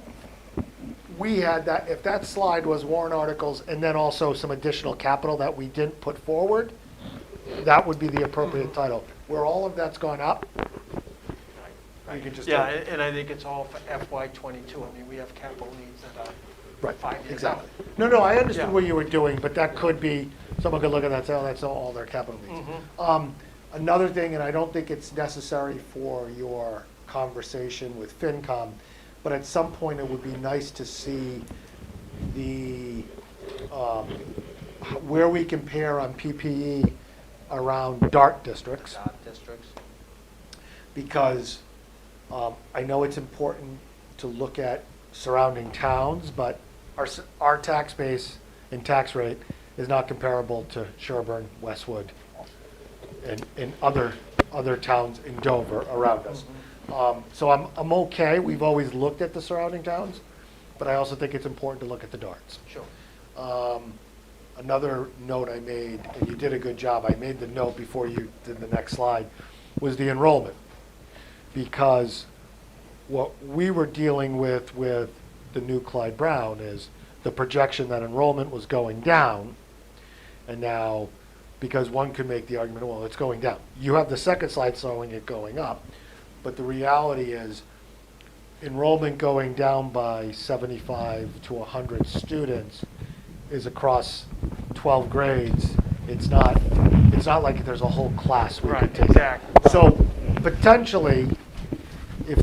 we had that, if that slide was warrant articles and then also some additional capital that we didn't put forward, that would be the appropriate title. Where all of that's gone up, you can just. Yeah, and I think it's all for FY22. I mean, we have capital needs that are Right, 5 years exactly. out. No, I understood Yeah. what you were doing, but that could be, someone could look at that and say, oh, that's all their capital needs. Another thing, and I don't think it's necessary for your conversation with FinCom, but at some point it would be nice to see the, where we compare on PPE around DART districts. Districts. Because I know it's important to look at surrounding towns, but our tax base and tax rate is not comparable to Sherburne, Westwood, and other towns in Dover around us. So I'm okay. We've always looked at the surrounding towns, but I also think it's important to look at the DARTs. Sure. Another note I made, and you did a good job, I made the note before you did the next slide, was the enrollment. Because what we were dealing with the new Clyde Brown is the projection that enrollment was going down, and now, because one could make the argument, well, it's going down. You have the second slide showing it going up, but the reality is enrollment going down by 75 to 100 students is across 12 grades. It's not like there's a whole class we could take. Exactly. So potentially, if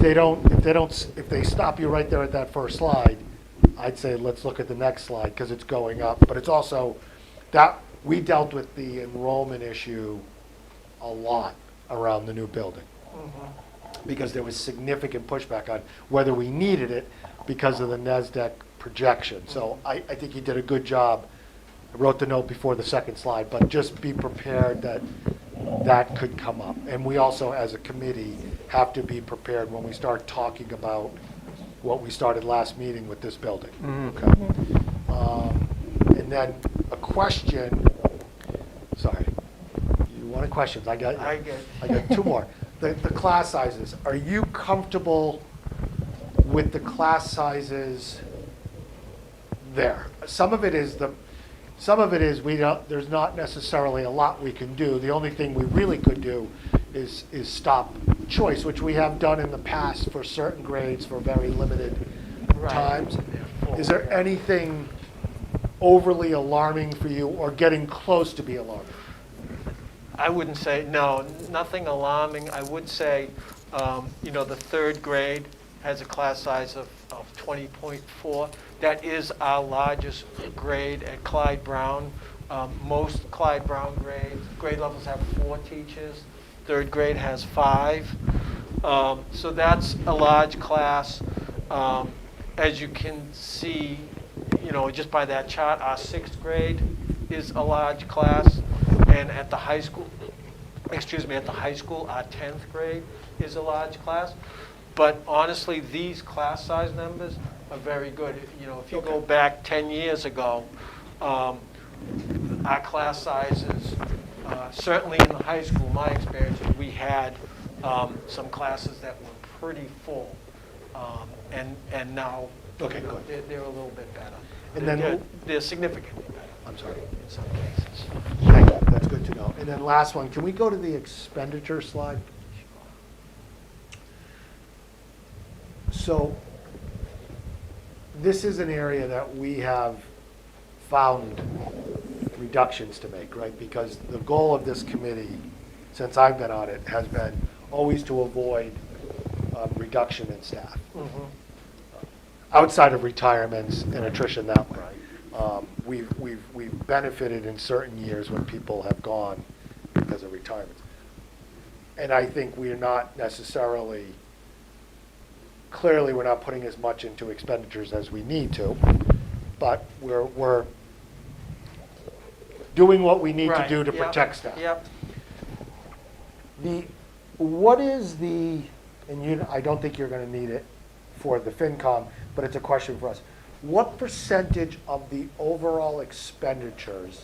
they stop you right there at that first slide, I'd say let's look at the next slide because it's going up. But it's also that we dealt with the enrollment issue a lot around the new building because there was significant pushback on whether we needed it because of the NASDAQ projection. So I think you did a good job. I wrote the note before the second slide, but just be prepared that that could come up. And we also, as a committee, have to be prepared when we start talking about what we started last meeting with this building. Okay. And then a question. Sorry, you wanted questions? I got two more. The class sizes. Are you comfortable with the class sizes there? Some of it is we don't. There's not necessarily a lot we can do. The only thing we really could do is stop choice, which we have done in the past for certain grades for very limited times. Is there anything overly alarming for you or getting close to be alarming? I wouldn't say, no, nothing alarming. I would say, the third grade has a class size of 20.4. That is our largest grade at Clyde Brown. Most Clyde Brown grade levels have 4 teachers. Third grade has 5. So that's a large class. As you can see, just by that chart, our 6th grade is a large class. And at the high school, our 10th grade is a large class. But honestly, these class size numbers are very good. If you go back 10 years ago, our class sizes, certainly in the high school, my experience, we had some classes that were pretty full. And now Okay, good. they're a little bit better. And then they're significantly better. I'm sorry. In some cases. Thank you. That's good to know. And then last one, can we go to the expenditure slide? So this is an area that we have found reductions to make, right? Because the goal of this committee, since I've been on it, has been always to avoid reduction in staff. Outside of retirements and attrition that way. We've benefited in certain years when people have gone because of retirements. And I think we're not necessarily, clearly we're not putting as much into expenditures as we need to, but we're doing what we need to do to protect staff. Yep. What is and I don't think you're going to need it for the FinCom, but it's a question for us. What percentage of the overall expenditures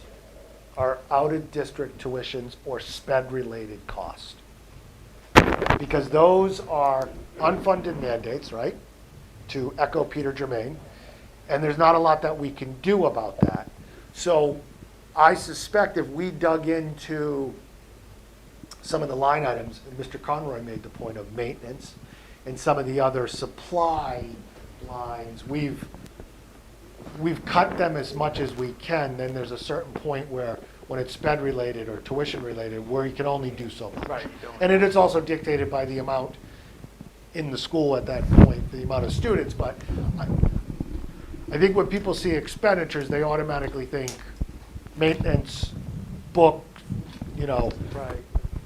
are out-of-district tuitions or sped-related costs? Because those are unfunded mandates, right, to echo Peter Germain, and there's not a lot that we can do about that. So I suspect if we dug into some of the line items, and Mr. Conroy made the point of maintenance, and some of the other supply lines, we've cut them as much as we can. Then there's a certain point where when it's sped related or tuition related, where you can only do so much. Right. And it is also dictated by the amount in the school at that point, the amount of students, but I think when people see expenditures, they automatically think maintenance, book, you know, Right.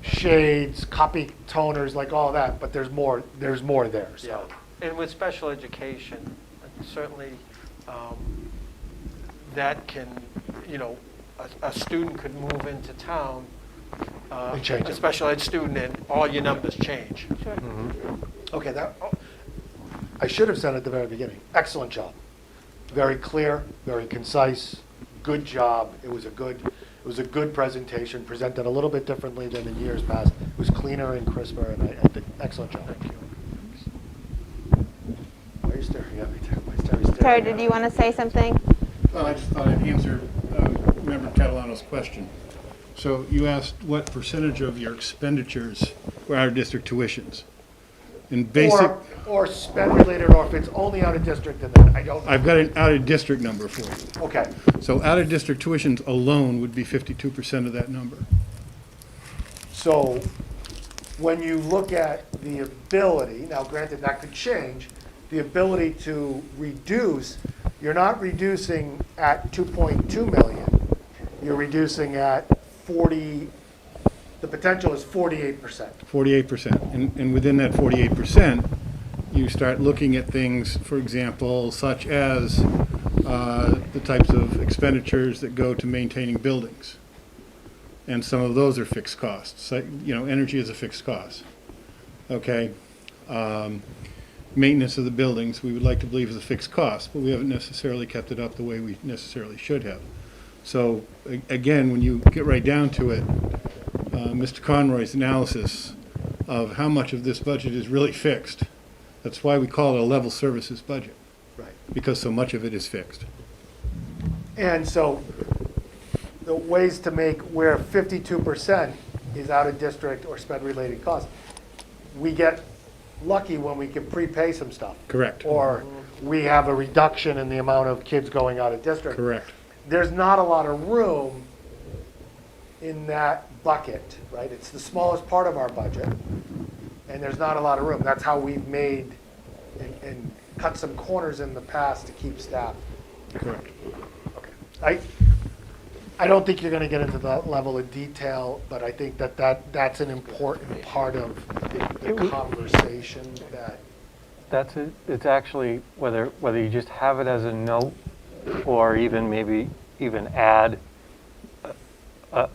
shades, copy toners, like all that, but there's more there, Yeah, so. and with special education, certainly, that can, you know, a student could move into town, And change a it. special ed student, and all your numbers change. Sure. Okay, I should have said at the very beginning, excellent job. Very clear, very concise, good job. It was a good presentation, presented a little bit differently than in years past. It was cleaner and crisper, and I think, excellent job. Thank you. Why are you staring at me? Why is Terry staring Terry, at did me? you want to say something? Well, I just thought I'd answer Member Catalano's question. So you asked what percentage of your expenditures were out-of-district tuitions? In basic, Or spend related, or if it's only out of district, then I don't. I've got an out-of-district number for you. Okay, So out-of-district tuitions alone would be 52% of that number. so when you look at the ability, now granted that could change, the ability to reduce, you're not reducing at 2.2 million, you're reducing at 40, the potential is 48%. 48%. And within that 48%, you start looking at things, for example, such as the types of expenditures that go to maintaining buildings. And some of those are fixed costs. So, you know, energy is a fixed cost. Okay? Maintenance of the buildings, we would like to believe is a fixed cost, but we haven't necessarily kept it up the way we necessarily should have. So, again, when you get right down to it, Mr. Conroy's analysis of how much of this budget is really fixed, that's why we call it a level services budget, Right. because so much of it is fixed. And so the ways to make where 52% is out of district or sped related costs, we get lucky when we can prepay some stuff. Correct. Or we have a reduction in the amount of kids going out of district. Correct. There's not a lot of room in that bucket, right? It's the smallest part of our budget, and there's not a lot of room. That's how we've made and cut some corners in the past to keep staff. Correct. Okay. I don't think you're going to get into that level of detail, but I think that's an important part of the conversation that. That's it. It's actually, whether you just have it as a note or even maybe even add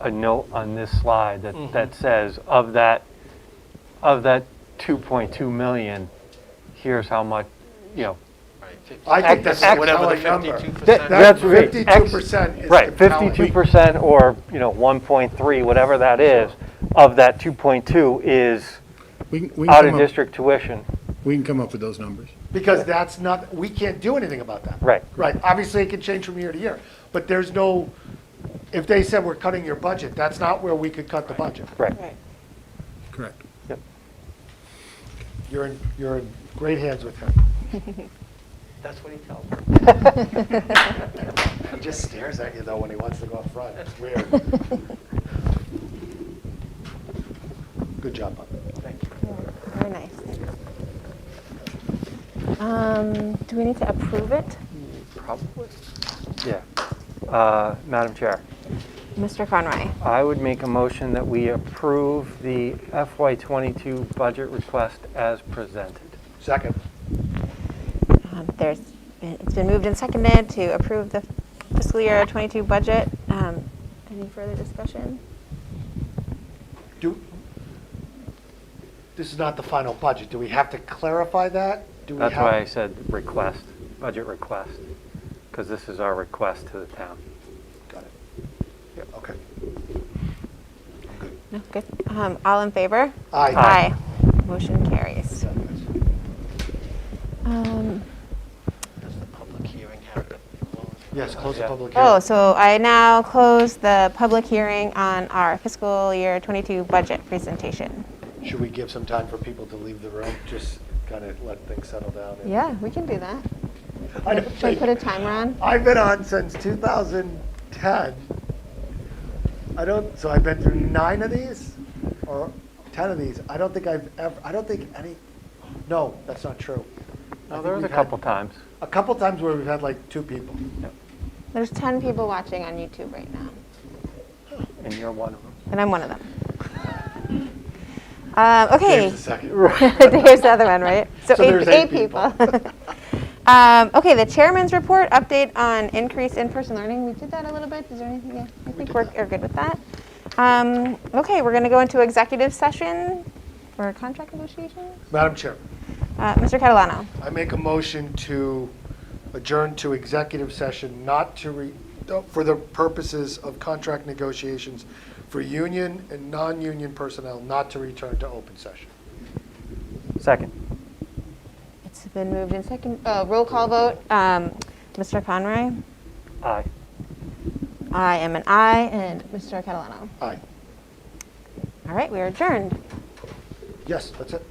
a note on this slide that says of that 2.2 million, here's how much, you know. I think that's a Whatever the compelling number. 52%. That's right. 52% is Right, compelling. 52% or, 1.3, whatever that is, of that 2.2 is We can out come of up- district tuition. We can come up with those numbers. Because that's not, we can't do anything about that. Right. Right, obviously it can change from year to year, but there's no, if they said we're cutting your budget, that's not where we could cut the budget. Right. Correct. Yep. You're in great hands with him. That's what he tells me. He just stares at you though when he wants to go up front, it's weird. Good job, Bob. Thank you. Very nice. Do we need to approve it? Probably. Yeah. Madam Chair, Mr. Conroy? I would make a motion that we approve the FY22 budget request as presented. Second. It's been moved and seconded to approve the fiscal year 22 budget. Any further discussion? This is not the final budget. Do we have to clarify that? Do we That's have- why I said request, budget request, because this is our request to the town. Got it. Okay. No, good. All in favor? Aye. Aye. Motion carries. Does the public hearing have to close? Yes, close the Yeah. public hearing. Oh, so I now close the public hearing on our fiscal year 22 budget presentation. Should we give some time for people to leave the room? Just kind of let things settle down. Yeah, we can do that. I don't Should we think, put a timer on? I've been on since 2010. So I've been through 9 of these or 10 of these. I don't think No, that's not true. I No, think there was a we've had couple times. A couple times where we've had like 2 people. There's 10 people watching on YouTube right now, And you're one of them. and I'm one of them. Okay. Dave's the second. Dave's the other one, right? So there's eight 8 people. people. Okay, the chairman's report, update on increased in-person learning. We did that a little bit. Is there anything? Yeah, I think we're good with that. Okay, we're going to go into executive session for contract negotiations. Madam Chair, Mr. Catalano. I make a motion to adjourn to executive session for the purposes of contract negotiations for union and non-union personnel, not to return to open session. Second. It's been moved in second. Roll call vote. Mr. Conroy. Aye. I am an aye, and Mr. Catalano. Aye. All right, we are adjourned. Yes, that's it.